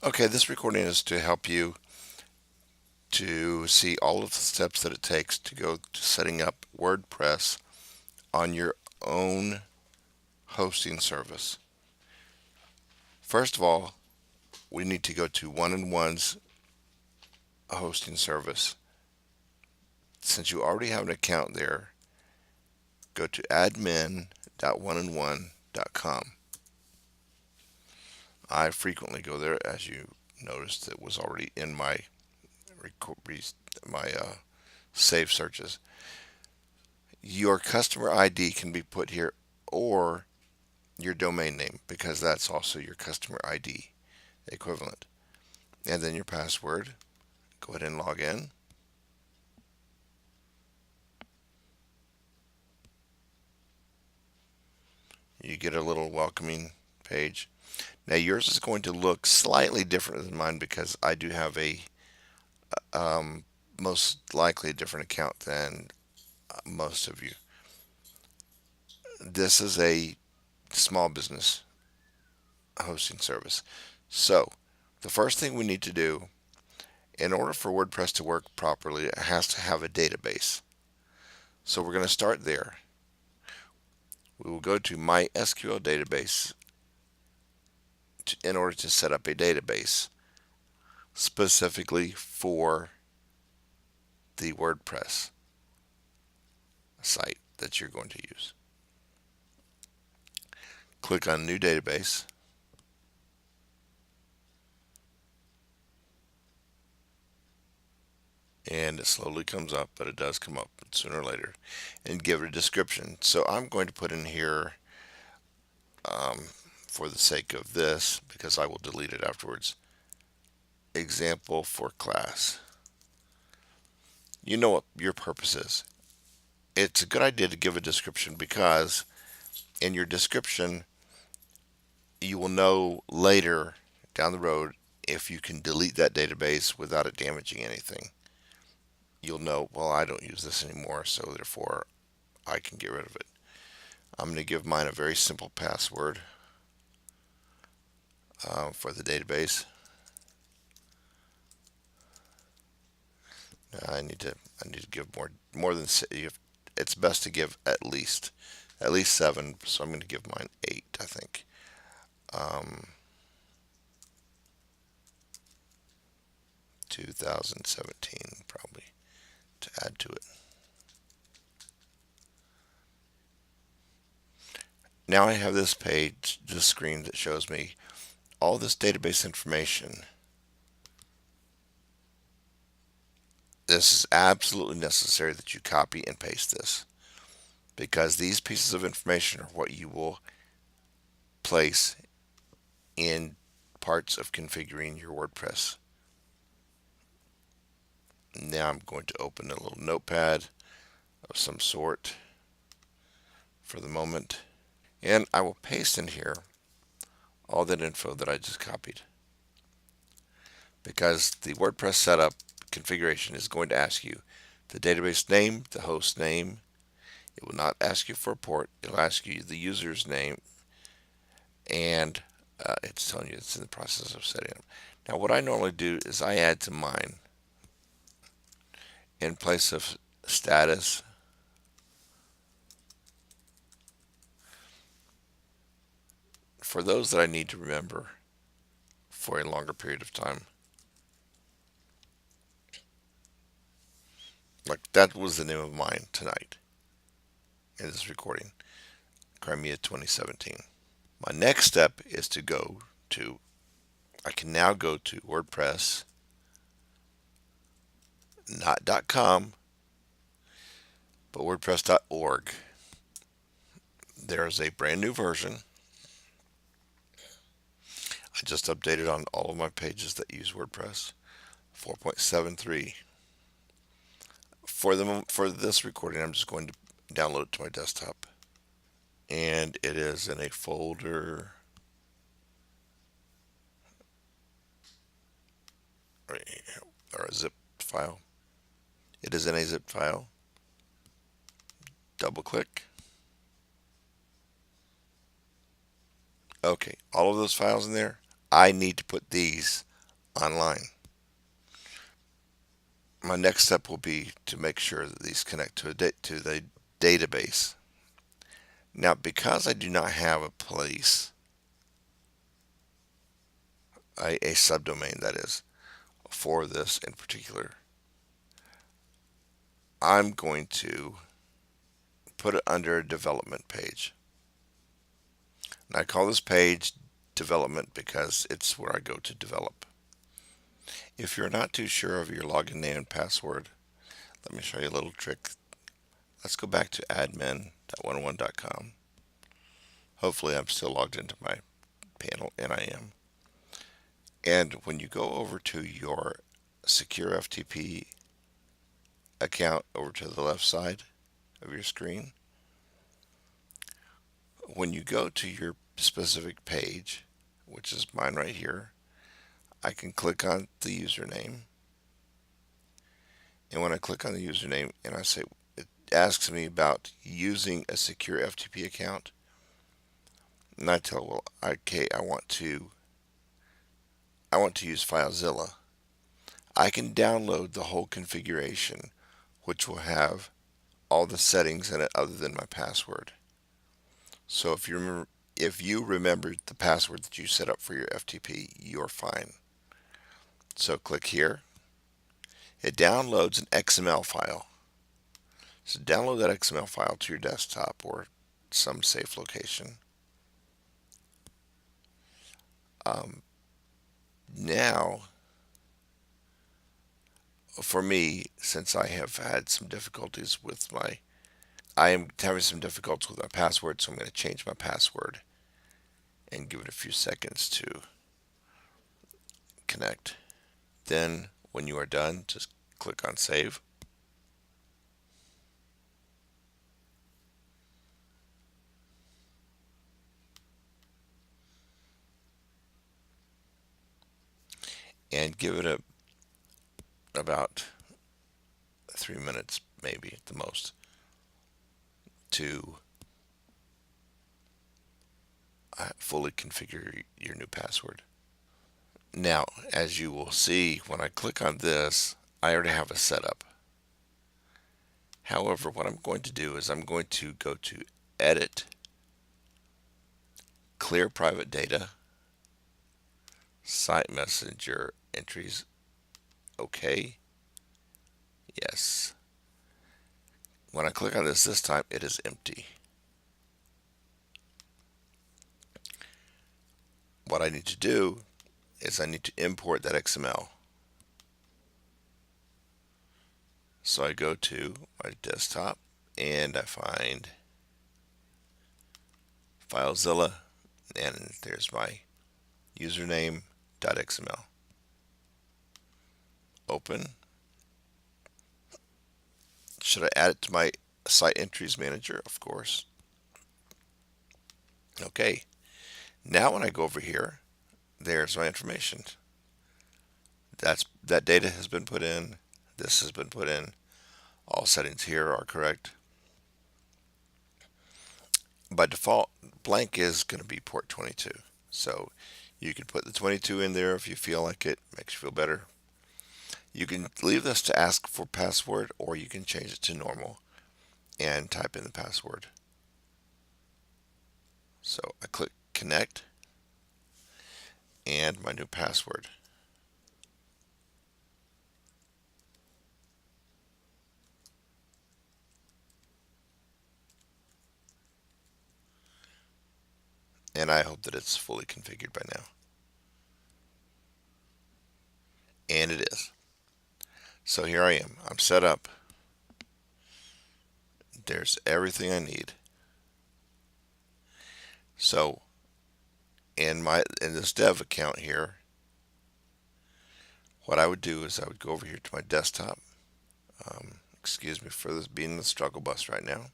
Okay, this recording is to help you to see all of the steps that it takes to go to setting up WordPress on your own hosting service. First of all, we need to go to One-on-One's hosting service. Since you already have an account there, go to admin.oneandone.com. I frequently go there, as you noticed. It was already in my my save searches. Your customer ID can be put here, or your domain name, because that's also your customer ID equivalent. And then your password. Go ahead and log in. You get a little welcoming page. Now yours is going to look slightly different than mine because I do have a um, most likely a different account than most of you. This is a small business hosting service. So the first thing we need to do in order for WordPress to work properly, it has to have a database. So we're going to start there. We will go to MySQL database in order to set up a database specifically for the WordPress site that you're going to use. Click on New Database. And it slowly comes up, but it does come up sooner or later. And give it a description. So I'm going to put in here, um, for the sake of this, because I will delete it afterwards, example for class. You know what your purpose is. It's a good idea to give a description because in your description, you will know later down the road if you can delete that database without it damaging anything. You'll know, well, I don't use this anymore, so therefore I can get rid of it. I'm going to give mine a very simple password for the database. I need to give more than it's best to give at least 7. So I'm going to give mine 8. I think. Um, 2017 probably to add to it. Now I have this page, this screen that shows me all this database information. This is absolutely necessary that you copy and paste this because these pieces of information are what you will place in parts of configuring your WordPress. Now I'm going to open a little notepad of some sort for the moment, and I will paste in here all that info that I just copied because the WordPress setup configuration is going to ask you the database name, the host name. It will not ask you for a port. It'll ask you the user's name, and it's telling you it's in the process of setting up. Now, what I normally do is I add to mine in place of status. For those that I need to remember for a longer period of time, like that was the name of mine tonight in this recording, Crimea 2017. My next step is to go to, I can now go to WordPress, not .com, but WordPress.org. There's a brand new version. I just updated on all of my pages that use WordPress, 4.73. For this recording, I'm just going to download it to my desktop, and it is in a folder or a zip file. It is in a zip file. Double click. Okay, all of those files in there. I need to put these online. My next step will be to make sure that these connect to the database. Now, because I do not have a place, a subdomain that is, for this in particular, I'm going to put it under a development page. And I call this page development because it's where I go to develop. If you're not too sure of your login name and password, let me show you a little trick. Let's go back to admin.101.com. Hopefully I'm still logged into my panel, and I am. And when you go over to your secure FTP account over to the left side of your screen, when you go to your specific page, which is mine right here, I can click on the username. And when I click on the username and I say, it asks me about using a secure FTP account, and I tell, well, okay, I want to use FileZilla. I can download the whole configuration, which will have all the settings in it other than my password. So if you remember the password that you set up for your FTP, you're fine. So click here. It downloads an XML file. So download that XML file to your desktop or some safe location. Now, for me, since I have had some difficulties with I am having some difficulties with my password, so I'm going to change my password and give it a few seconds to connect. Then, when you are done, just click on save. And give it about 3 minutes, maybe at the most, to fully configure your new password. Now, as you will see, when I click on this, I already have a setup. However, what I'm going to do is I'm going to go to Edit, Clear Private Data, Site Messenger Entries, OK, yes. When I click on this time, it is empty. What I need to do is I need to import that XML. So I go to my desktop and I find FileZilla, and there's my username.xml. Open. Should I add it to my site entries manager? Of course. Okay. Now when I go over here, there's my information. That data has been put in. This has been put in. All settings here are correct. By default, blank is going to be port 22. So you can put the 22 in there if you feel like it. Makes you feel better. You can leave this to ask for password, or you can change it to normal and type in the password. So I click connect and my new password. And I hope that it's fully configured by now. And it is. So here I am. I'm set up. There's everything I need. So in this dev account here, what I would do is I would go over here to my desktop. Excuse me for this being the struggle bus right now.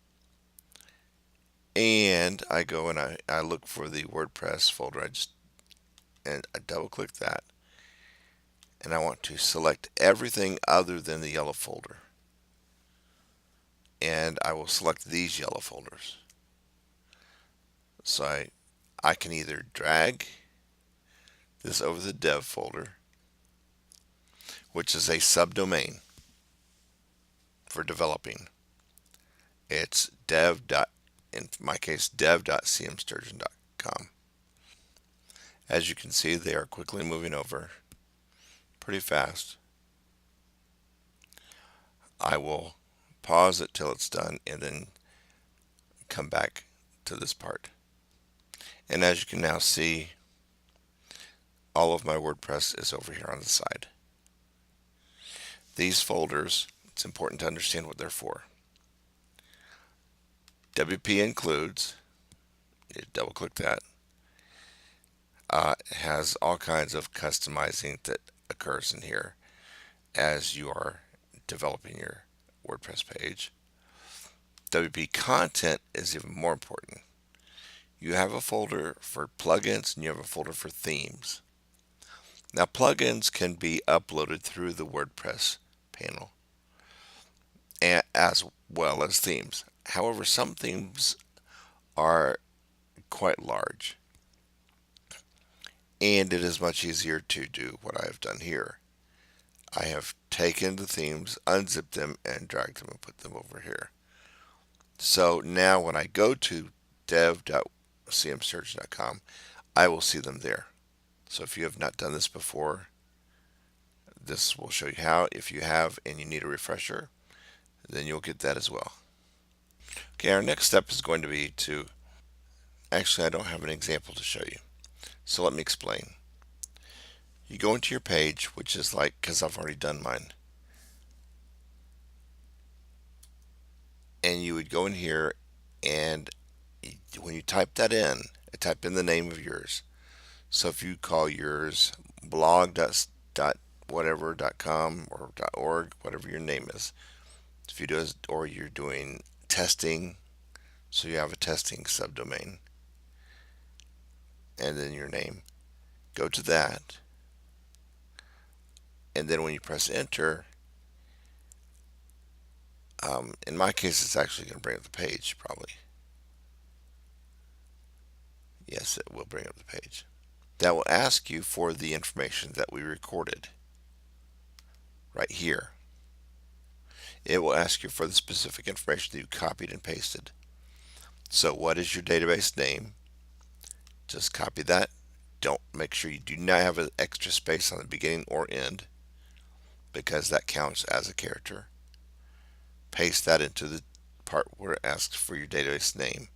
And I go and I look for the WordPress folder. I double click that. And I want to select everything other than the yellow folder. And I will select these yellow folders. So I can either drag this over the dev folder, which is a subdomain for developing. It's in my case, dev.cmsturgeon.com. As you can see, they are quickly moving over pretty fast. I will pause it till it's done and then come back to this part. And as you can now see, all of my WordPress is over here on the side. These folders, it's important to understand what they're for. WP includes, you double click that, has all kinds of customizing that occurs in here as you are developing your WordPress page. WP content is even more important. You have a folder for plugins and you have a folder for themes. Now, plugins can be uploaded through the WordPress panel as well as themes. However, some themes are quite large, and it is much easier to do what I have done here. I have taken the themes, unzipped them, and dragged them and put them over here. So now when I go to dev.cmsturgeon.com, I will see them there. So if you have not done this before, this will show you how. If you have and you need a refresher, then you'll get that as well. Okay, our next step is going to be to, actually I don't have an example to show you. So let me explain. You go into your page, which is like, because I've already done mine, and you would go in here and when you type that in, type in the name of yours. So if you call yours blog.whatever.com or .org, whatever your name is, if you do, or you're doing testing, so you have a testing subdomain, and then your name, go to that, and then when you press enter, in my case it's actually going to bring up the page probably. Yes, it will bring up the page. That will ask you for the information that we recorded right here. It will ask you for the specific information that you copied and pasted. So what is your database name? Just copy that. Don't make sure you do not have an extra space on the beginning or end, because that counts as a character. Paste that into the part where it asks for your database name.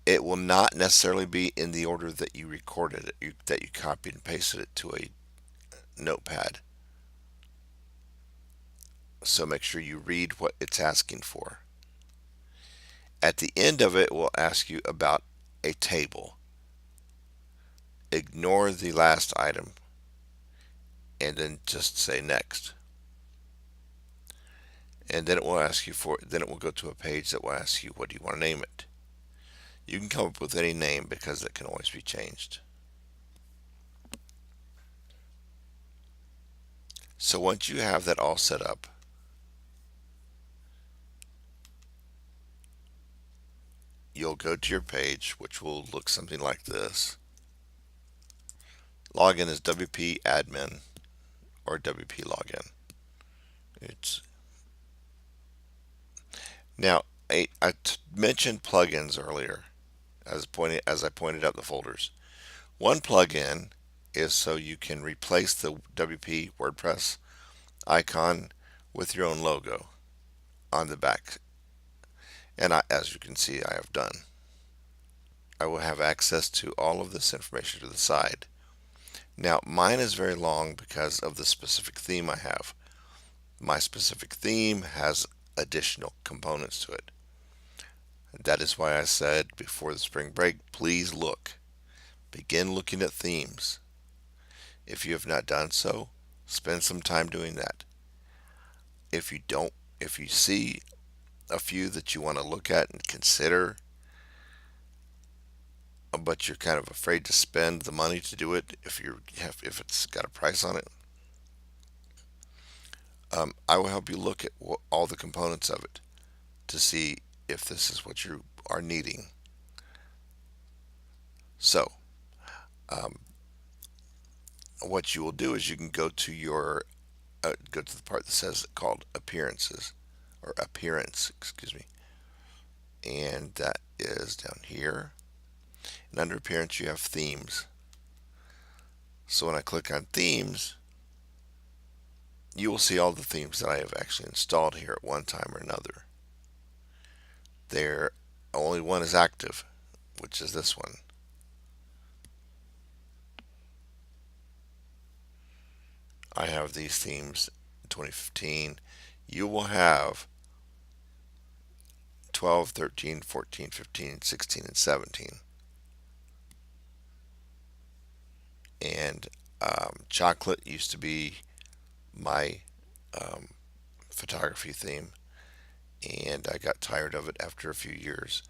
It will not necessarily be in the order that you recorded it, that you copied and pasted it to a notepad. So make sure you read what it's asking for. At the end of it, will ask you about a table. Ignore the last item and then just say next. And then it will ask you then it will go to a page that will ask you, what do you want to name it? You can come up with any name because it can always be changed. So once you have that all set up, you'll go to your page, which will look something like this. Login is WP admin or WP login. Now, I mentioned plugins earlier as I pointed out the folders. One plugin is so you can replace the WP WordPress icon with your own logo on the back. And as you can see, I have done. I will have access to all of this information to the side. Now, mine is very long because of the specific theme I have. My specific theme has additional components to it. That is why I said before the spring break, please begin looking at themes. If you have not done so, spend some time doing that. If you see a few that you want to look at and consider, but you're kind of afraid to spend the money to do it if it's got a price on it, I will help you look at all the components of it to see if this is what you are needing. So what you will do is you can go to your go to the part that says called appearances or appearance, excuse me, and that is down here. And under appearance, you have themes. So when I click on themes, you will see all the themes that I have actually installed here at one time or another. There, only one is active, which is this one. I have these themes in 2015. You will have 12, 13, 14, 15, 16, and 17. And chocolate used to be my um, photography theme, and I got tired of it after a few years.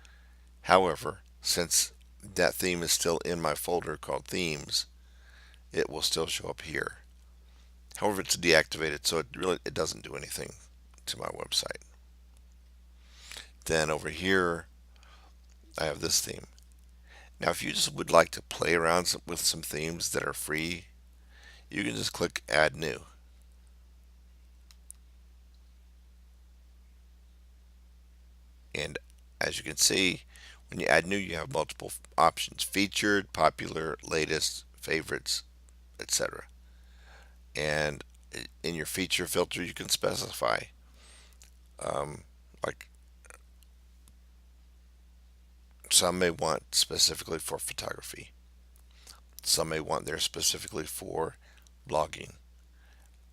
However, since that theme is still in my folder called themes, it will still show up here. However, it's deactivated, so it doesn't do anything to my website. Then over here, I have this theme. Now, if you just would like to play around with some themes that are free, you can just click Add New. And as you can see, when you add new, you have multiple options: featured, popular, latest, favorites, etc. And in your feature filter, you can specify um, like some may want specifically for photography, some may want there specifically for blogging.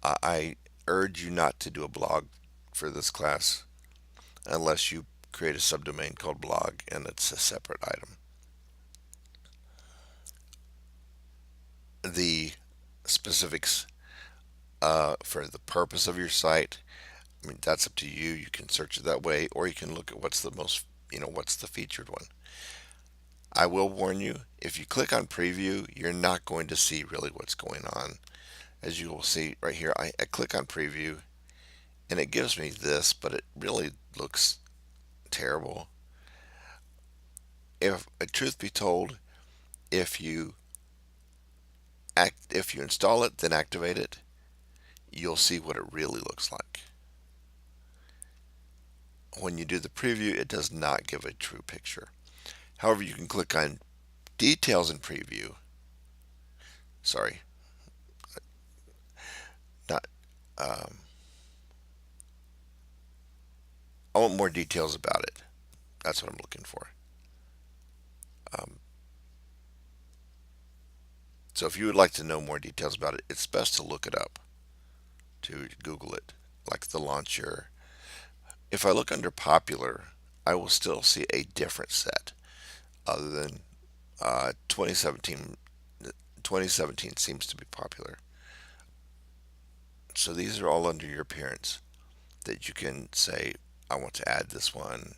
I urge you not to do a blog for this class unless you create a subdomain called blog and it's a separate item. The specifics for the purpose of your site, I mean, that's up to you. You can search it that way, or you can look at what's the most, what's the featured one. I will warn you, if you click on preview, you're not going to see really what's going on. As you will see right here, I click on preview and it gives me this, but it really looks terrible. If truth be told, if you if you install it, then activate it, you'll see what it really looks like. When you do the preview, it does not give a true picture. However, you can click on details in preview. Sorry, not. I want more details about it. That's what I'm looking for. Um, so if you would like to know more details about it, it's best to look it up, to Google it, like the launcher. If I look under popular, I will still see a different set other than 2017. 2017 seems to be popular. So these are all under your appearance that you can say, I want to add this one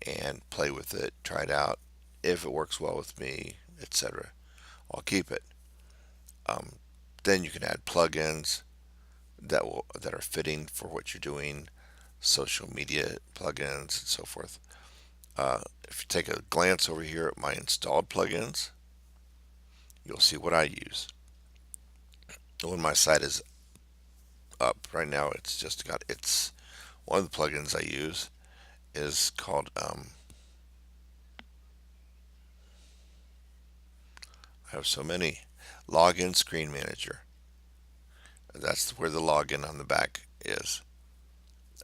and play with it, try it out. If it works well with me, etc., I'll keep it. Um, then you can add plugins that are fitting for what you're doing, social media plugins, and so forth. If you take a glance over here at my installed plugins, you'll see what I use. When my site is up right now, it's just got it's one of the plugins I use is called I have so many, login screen manager. That's where the login on the back is.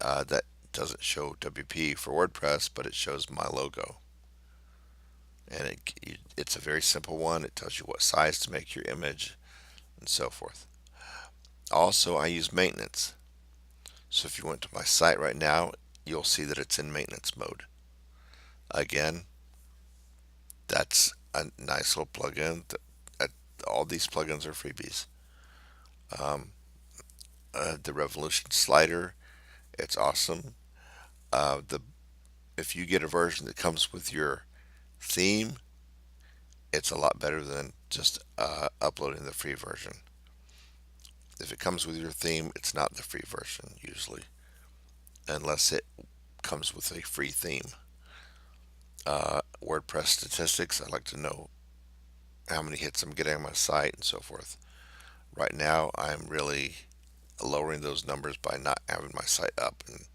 That doesn't show WP for WordPress, but it shows my logo. And it's a very simple one. It tells you what size to make your image and so forth. Also, I use maintenance. So if you went to my site right now, you'll see that it's in maintenance mode. Again, that's a nice little plugin. All these plugins are freebies. Um, the Revolution slider, it's awesome. The If you get a version that comes with your theme, it's a lot better than just uploading the free version. If it comes with your theme, it's not the free version usually, unless it comes with a free theme. WordPress statistics, I like to know how many hits I'm getting on my site and so forth. Right now, I'm really lowering those numbers by not having my site up and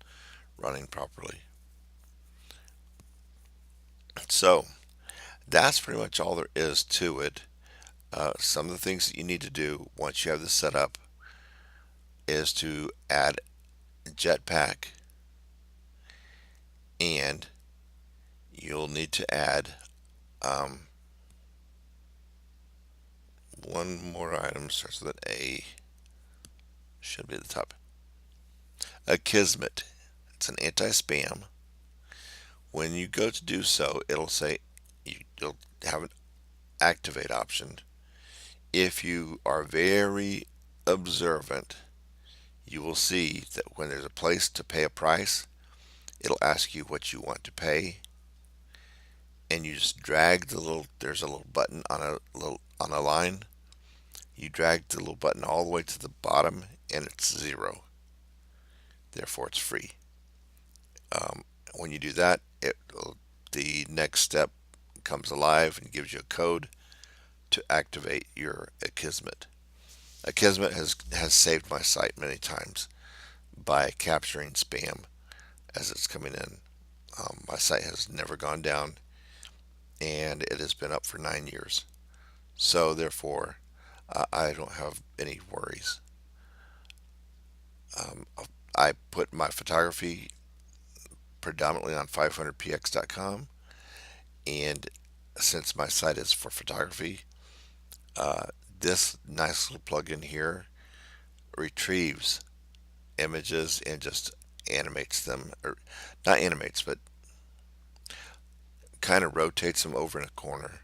running properly. So that's pretty much all there is to it. Some of the things that you need to do once you have this set up is to add Jetpack, and you'll need to add um, one more item. Starts with an A. Should be at the top. A Kismet. It's an anti-spam. When you go to do so, it'll say you'll have an activate option. If you are very observant, you will see that when there's a place to pay a price, it'll ask you what you want to pay, and you just drag there's a little button on a line. You drag the little button all the way to the bottom, and it's 0. Therefore, it's free. When you do that, the next step comes alive and gives you a code to activate your Akismet. Akismet has saved my site many times by capturing spam as it's coming in. My site has never gone down, and it has been up for 9 years. So therefore, I don't have any worries. Um, I put my photography predominantly on 500px.com, and since my site is for photography, uh, this nice little plugin here retrieves images and just animates them, or not animates, but kind of rotates them over in a corner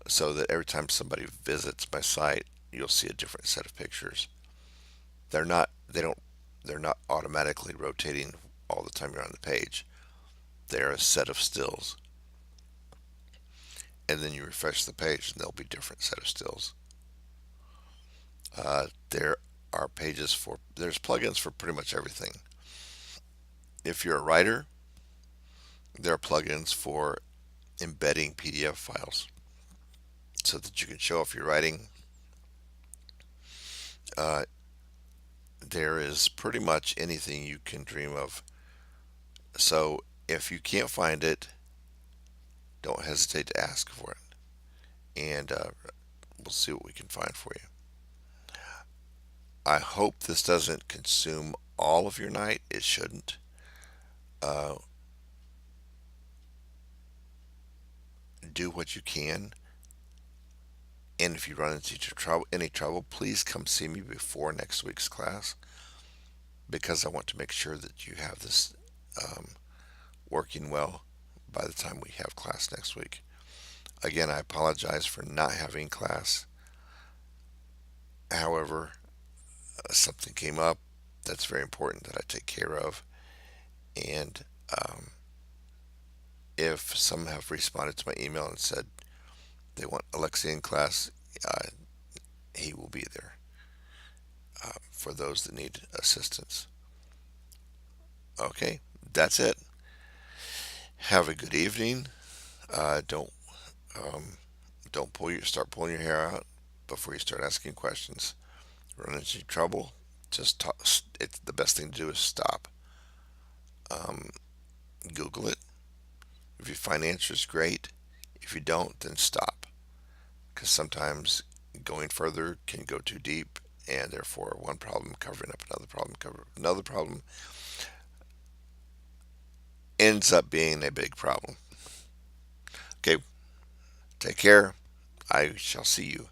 so that every time somebody visits my site, you'll see a different set of pictures. They don't, they're not automatically rotating all the time you're on the page. They're a set of stills. And then you refresh the page and there'll be different set of stills. There are there's plugins for pretty much everything. If you're a writer, there are plugins for embedding PDF files so that you can show off your writing. Uh, there is pretty much anything you can dream of. So if you can't find it, don't hesitate to ask for it, and we'll see what we can find for you. I hope this doesn't consume all of your night. It shouldn't. Uh, do what you can, and if you run into any trouble, please come see me before next week's class because I want to make sure that you have this um, working well by the time we have class next week. Again, I apologize for not having class. However, something came up that's very important that I take care of, and if some have responded to my email and said they want Alexei in class, uh, he will be there for those that need assistance. Okay, that's it. Have a good evening. Don't um, don't start pulling your hair out before you start asking questions. Run into trouble, just talk, it's the best thing to do is stop. Um, Google it. If you find answers, great. If you don't, then stop. Because sometimes going further can go too deep, and therefore one problem covering up another problem ends up being a big problem. Okay, take care. I shall see you